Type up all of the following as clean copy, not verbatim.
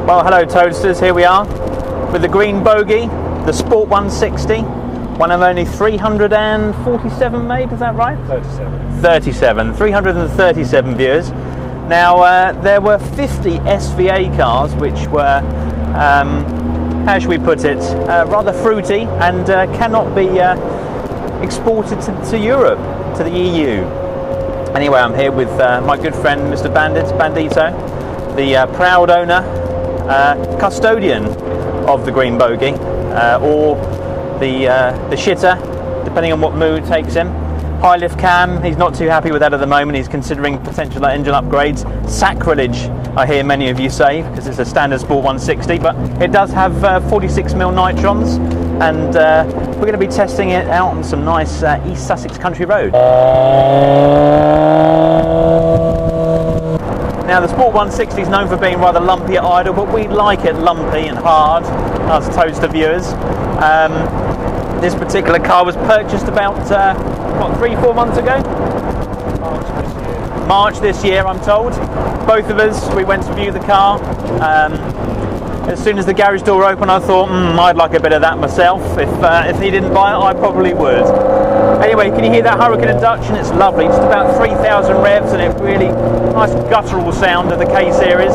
Well, hello Toadsters, here we are with the green bogie, the Sport 160, one of only 347 made, is that right? 337 viewers. Now there were 50 SVA cars which were, how should we put it, rather fruity and cannot be exported to Europe, to the EU. Anyway, I'm here with my good friend Mr. Bandito, the proud owner, custodian of the green bogie, or the shitter, depending on what mood takes him. High lift cam, he's not too happy with that at the moment. He's considering potential engine upgrades. Sacrilege, I hear many of you say, because it's a standard Sport 160, but it does have 46mm nitrons, and we're going to be testing it out on some nice East Sussex country road. Now, the Sport 160 is known for being rather lumpy at idle, but we like it lumpy and hard, as Toadster viewers. This particular car was purchased about, 3-4 months ago? March this year, I'm told. Both of us, we went to view the car. As soon as the garage door opened, I thought, I'd like a bit of that myself. If he didn't buy it, I probably would. Anyway, can you hear that hurricane induction? It's lovely, just about 3,000 revs, and it really nice guttural sound of the K-Series.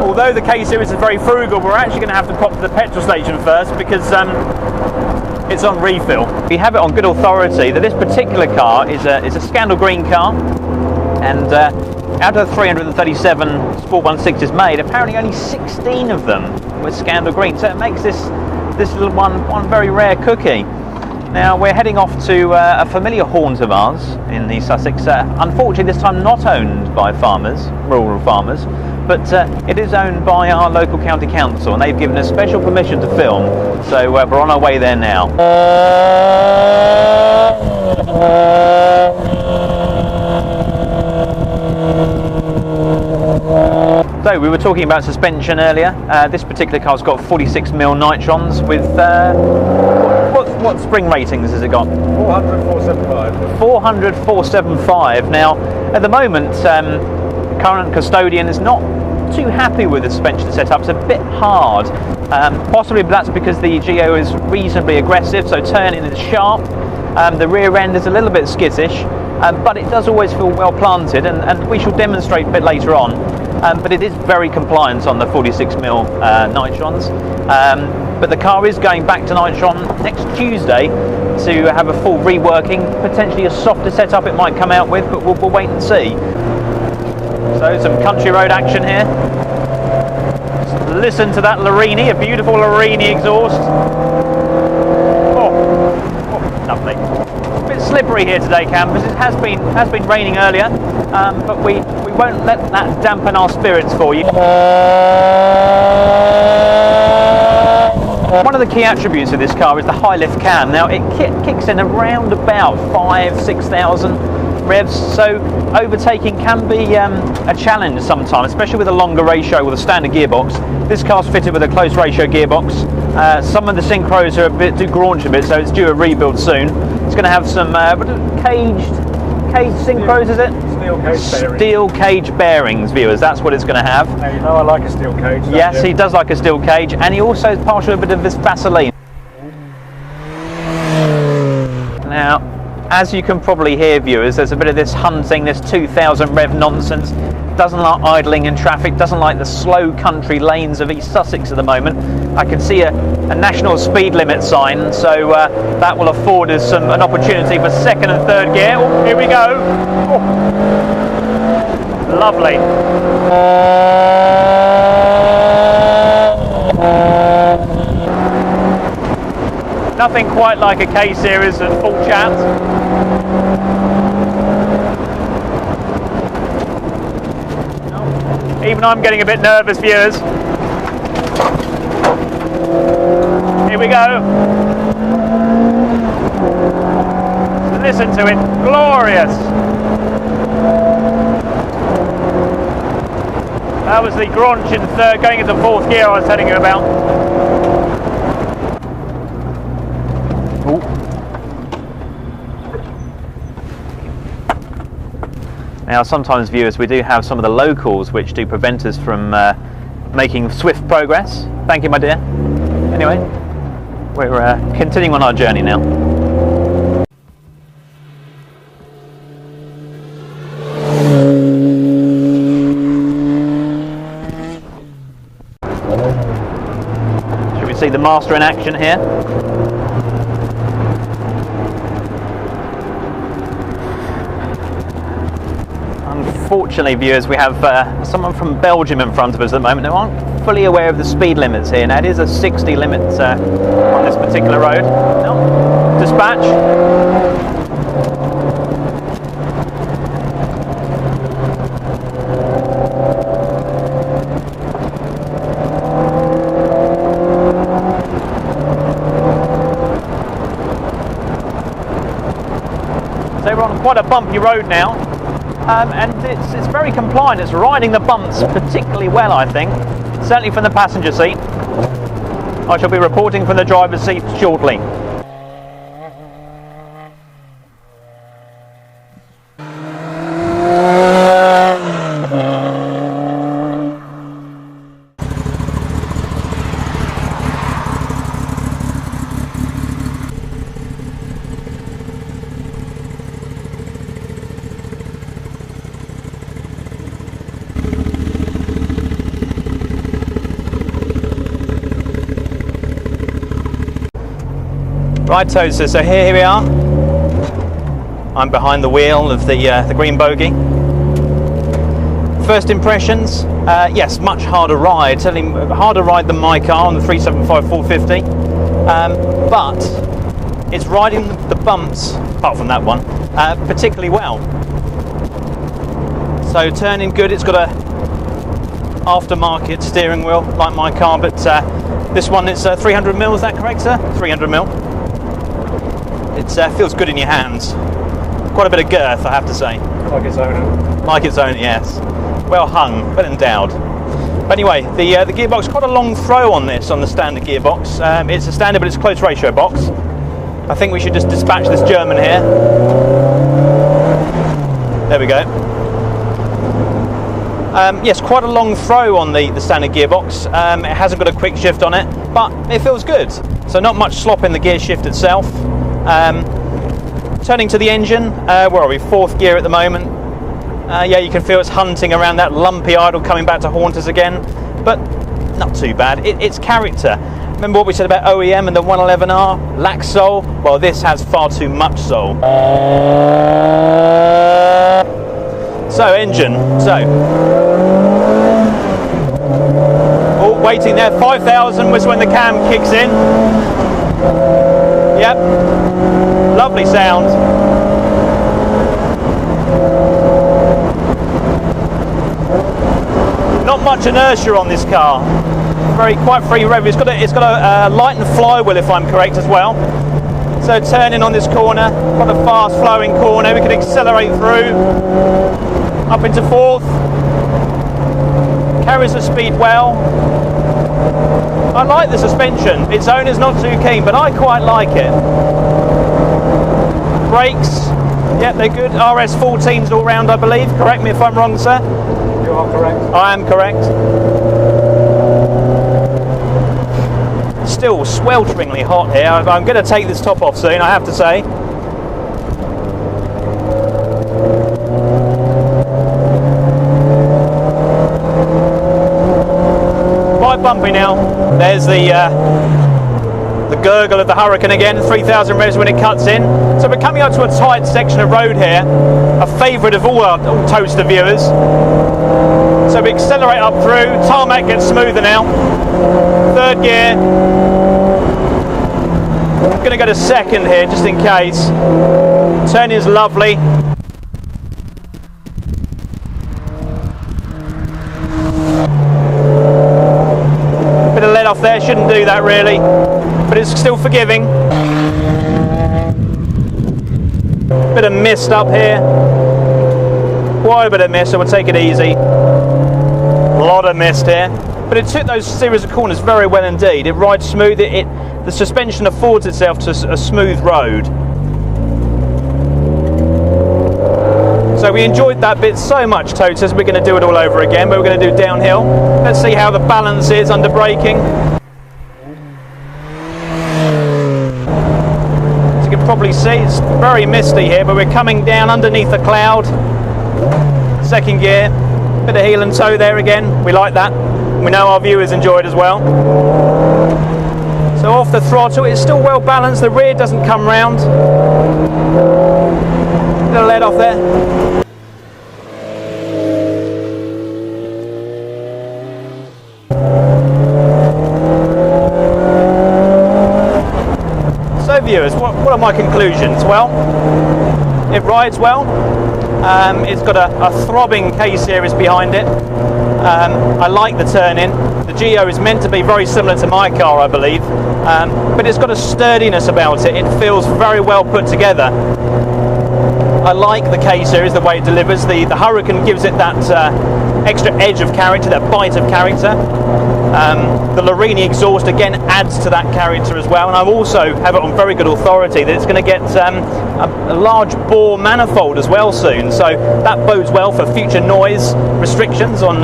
Although the K-Series is very frugal, we're actually going to have to pop to the petrol station first because it's on refill. We have it on good authority that this particular car is a Scandal Green car, and out of the 337 Sport 160s made, apparently only 16 of them were Scandal Green, so it makes this little one very rare cookie. Now we're heading off to a familiar haunt of ours in East Sussex, unfortunately this time not owned by farmers, rural farmers, but it is owned by our local county council, and they've given us special permission to film, so we're on our way there now. So we were talking about suspension earlier. This particular car's got 46mm nitrons with what spring ratings has it got? 400 475. Now at the moment current custodian is not too happy with the suspension setup. It's a bit hard. Possibly that's because the Geo is reasonably aggressive, so turning is sharp. The rear end is a little bit skittish, but it does always feel well planted, and we shall demonstrate a bit later on. But it is very compliant on the 46mm nitrons. But the car is going back to nitron next Tuesday to have a full reworking, potentially a softer setup it might come out with, but we'll wait and see. So some country road action here. Just listen to that Larini, a beautiful Larini exhaust. Oh, lovely. A bit slippery here today, Cam, because it has been raining earlier, but we won't let that dampen our spirits for you. One of the key attributes of this car is the high lift cam. Now it kicks in around about 5,000-6,000 revs, so overtaking can be a challenge sometimes, especially with a longer ratio with a standard gearbox. This car's fitted with a close ratio gearbox. Some of the synchros are do graunch a bit, so it's due a rebuild soon. It's going to have some caged synchros, is it? Steel cage bearings, viewers, that's what it's going to have. Now you know I like a steel cage. Yes, he does like a steel cage, and he also is partial to a bit of this Vaseline. Now, as you can probably hear, viewers, there's a bit of this hunting, this 2,000 rev nonsense. Doesn't like idling in traffic, doesn't like the slow country lanes of East Sussex at the moment. I can see a national speed limit sign, so that will afford us an opportunity for second and third gear. Oh, here we go. Oh. Lovely. Nothing quite like a K-Series at full chat. Even I'm getting a bit nervous, viewers. Here we go. Listen to it, glorious. That was the graunch in third, going into fourth gear I was telling you about. Ooh. Now sometimes, viewers, we do have some of the locals which do prevent us from making swift progress. Thank you, my dear. Anyway, we're continuing on our journey now. Should we see the master in action here? Unfortunately, viewers, we have someone from Belgium in front of us at the moment who aren't fully aware of the speed limits here. Now, it is a 60 limit on this particular road. No. Dispatch. So we're on quite a bumpy road now. And it's very compliant. It's riding the bumps particularly well, I think. Certainly from the passenger seat. I shall be reporting from the driver's seat shortly. Right, so here we are. I'm behind the wheel of the green bogie. First impressions, yes, much harder ride. Certainly harder ride than my car on the 375 450. But it's riding the bumps, apart from that one, particularly well. So turning good. It's got a aftermarket steering wheel like my car, but this one is 300 mil. Is that correct, sir? 300 mil. It feels good in your hands. Quite a bit of girth, I have to say. Like its owner. Like its owner, yes. Well hung, well endowed. But anyway, the gearbox, quite a long throw on this, on the standard gearbox. It's a standard, but it's a close ratio box. I think we should just dispatch this German here. There we go. Yes, quite a long throw on the standard gearbox. It hasn't got a quick shift on it, but it feels good. So not much slop in the gear shift itself. Turning to the engine, where are we? 4th gear at the moment. Yeah, you can feel it's hunting around that lumpy idle, coming back to haunt us again, but not too bad. It's character. Remember what we said about OEM and the 111R? Lacks soul? Well, this has far too much soul. So, engine. Oh, waiting there. 5,000 was when the cam kicks in. Yep. Lovely sound. Not much inertia on this car. Quite free rev. It's got a lightened flywheel, if I'm correct, as well. So turning on this corner, quite a fast flowing corner. We can accelerate through up into 4th. Carries the speed well. I like the suspension. Its owner's not too keen, but I quite like it. Brakes, yeah, they're good. RS14s all round, I believe. Correct me if I'm wrong, sir. You are correct. I am correct. Still swelteringly hot here. I'm going to take this top off soon, I have to say. Quite bumpy now. There's the gurgle of the Hurricane again, 3,000 revs when it cuts in. So we're coming up to a tight section of road here, a favourite of all Toaster viewers. So we accelerate up through, tarmac gets smoother now. 3rd gear. I'm going to go to 2nd here just in case. Turn is lovely. Bit of let off there, shouldn't do that really, but it's still forgiving. Bit of mist up here. Quite a bit of mist, so we'll take it easy. A lot of mist here. But it took those series of corners very well indeed. It rides smooth. The suspension affords itself to a smooth road. So we enjoyed that bit so much, Totus, we're going to do it all over again, but we're going to do downhill. Let's see how the balance is under braking. As you can probably see, it's very misty here, but we're coming down underneath a cloud. Second gear, bit of heel and toe there again, we like that. We know our viewers enjoy it as well. So off the throttle, it's still well balanced, the rear doesn't come round. Little let off there. So viewers, what are my conclusions? Well, it rides well. It's got a throbbing K-Series behind it. I like the turn-in. The Geo is meant to be very similar to my car, I believe, but it's got a sturdiness about it. It feels very well put together. I like the K-Series, the way it delivers. The Hurricane gives it that extra edge of character, that bite of character. The Larini exhaust again adds to that character as well, and I also have it on very good authority that it's going to get a large bore manifold as well soon, so that bodes well for future noise restrictions on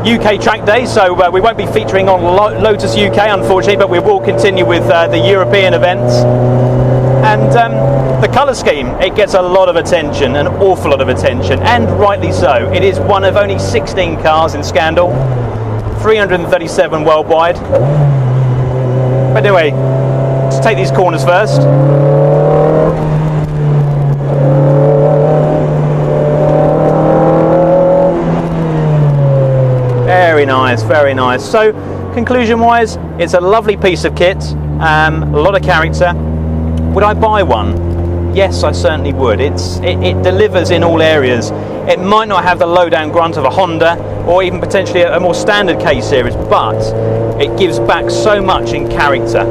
UK track days. So we won't be featuring on Lotus UK unfortunately, but we will continue with the European events. And the colour scheme, it gets a lot of attention, an awful lot of attention, and rightly so. It is one of only 16 cars in Scandal, 337 worldwide. But anyway, let's take these corners first. Very nice, very nice. So, conclusion-wise, it's a lovely piece of kit, a lot of character. Would I buy one? Yes, I certainly would. It delivers in all areas. It might not have the low-down grunt of a Honda or even potentially a more standard K-Series, but it gives back so much in character.